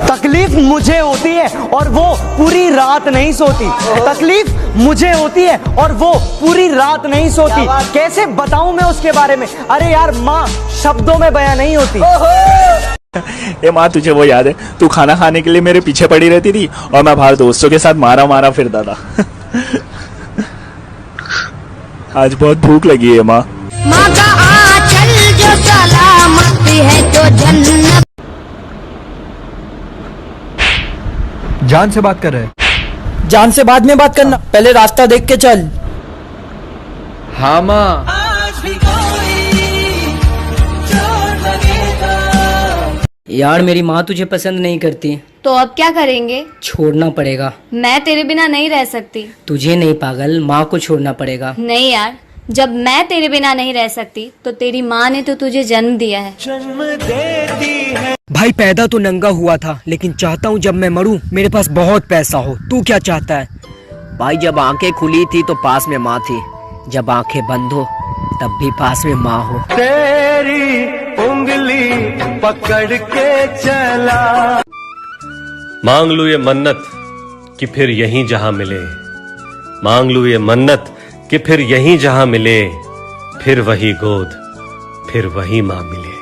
तकलीफ मुझे होती है और वो पूरी रात नहीं सोती। तकलीफ मुझे होती है और वो पूरी रात नहीं सोती। कैसे बताऊं मैं उसके बारे में? अरे यार माँ शब्दों में बयां नहीं होती। ये माँ तुझे वो याद है, तू खाना खाने के लिए मेरे पीछे पड़ी रहती थी और मैं बाहर दोस्तों के साथ मारा मारा फिरता था। आज बहुत भूख लगी है माँ। माँ का आंचल जो सलामत है तो जन्नत। जान से बात कर रहे हैं? जान से बाद में बात करना, पहले रास्ता देख के चल। हाँ माँ। यार मेरी माँ तुझे पसंद नहीं करती। तो अब क्या करेंगे? छोड़ना पड़ेगा। मैं तेरे बिना नहीं रह सकती। तुझे नहीं पागल, माँ को छोड़ना पड़ेगा। नहीं यार, जब मैं तेरे बिना नहीं रह सकती तो तेरी माँ ने तो तुझे जन्म दिया है। भाई पैदा तो नंगा हुआ था, लेकिन चाहता हूँ जब मैं मरूं मेरे पास बहुत पैसा हो। तू क्या चाहता है? भाई जब आंखें खुली थी तो पास में माँ थी, जब आंखें बंद हो तब भी पास में माँ हो। तेरी उंगली पकड़ के चला। मांग लूं ये मन्नत कि फिर यहीं जहां मिले, मांग लूं ये मन्नत कि फिर यहीं जहां मिले, फिर वही गोद, फिर वही माँ मिले।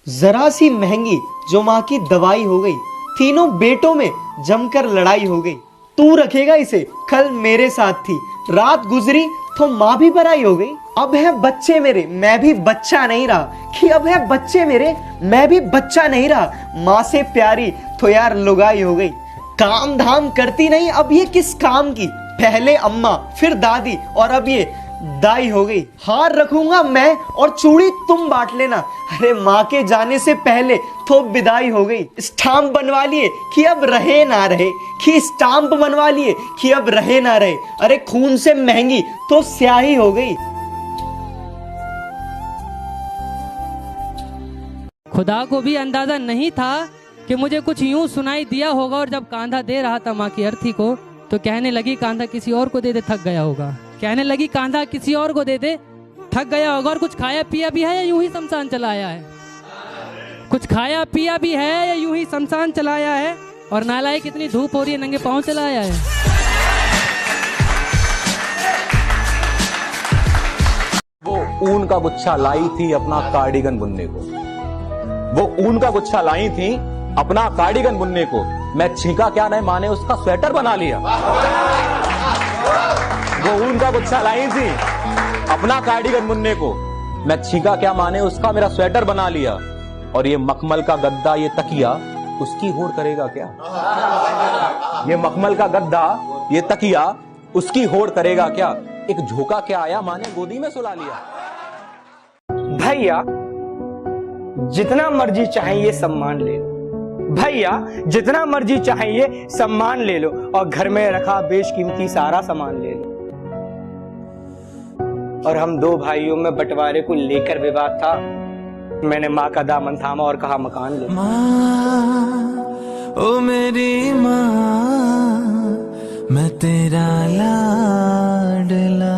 जरा सी महंगी जो माँ की दवाई हो गई, तीनों बेटों में जमकर लड़ाई हो गई। तू रखेगा इसे, कल मेरे साथ थी, रात गुजरी तो माँ भी पराई हो गई। अब है बच्चे मेरे, मैं भी बच्चा नहीं रहा। कि अब है बच्चे मेरे, मैं भी बच्चा नहीं रहा। माँ से प्यारी तो यार लुगाई हो गई। काम धाम करती नहीं, अब ये किस काम की? पहले अम्मा, फिर दादी और अब ये दाई हो गई। हार रखूंगा मैं और चूड़ी तुम बांट लेना। अरे माँ के जाने से पहले तो विदाई हो गई। स्टाम्प बनवा लिए कि अब रहे ना रहे, कि स्टाम्प बनवा लिए कि अब रहे ना रहे। अरे खून से महंगी तो स्याही हो गई। खुदा को भी अंदाजा नहीं था कि मुझे कुछ यूं सुनाई दिया होगा, और जब कांधा दे रहा था माँ की अर्थी को तो कहने लगी कांधा किसी और को दे दे, थक गया होगा। कहने लगी कांधा किसी और को दे दे, थक गया होगा। और कुछ खाया पिया भी है या यूं ही शमशान चलाया है? कुछ खाया पिया भी है या यूं ही शमशान चलाया है? और नालायक कितनी धूप हो रही है, नंगे पांव चलाया है। वो ऊन का गुच्छा लाई थी अपना कार्डिगन बुनने को, वो ऊन का गुच्छा लाई थी अपना कार्डिगन बुनने को। मैं छींका क्या नहीं, माने उसका स्वेटर बना लिया। वो ऊन का गुच्छा लाई थी अपना कार्डिगन बुनने को, मैं छींका क्या माने उसका मेरा स्वेटर बना लिया। और ये मखमल का गद्दा, ये तकिया उसकी होड़ करेगा क्या? ये मखमल का गद्दा, ये तकिया उसकी होड़ करेगा क्या? एक झोंका क्या आया, माने गोदी में सुला लिया। भैया जितना मर्जी चाहिए सम्मान ले लो, भैया जितना मर्जी चाहिए सम्मान ले लो, और घर में रखा बेशकीमती सारा सामान ले लो। और हम दो भाइयों में बंटवारे को लेकर विवाद था। मैंने माँ का दामन थामा और कहा मकान ले। माँ ओ मेरी माँ, मैं तेरा लाडला।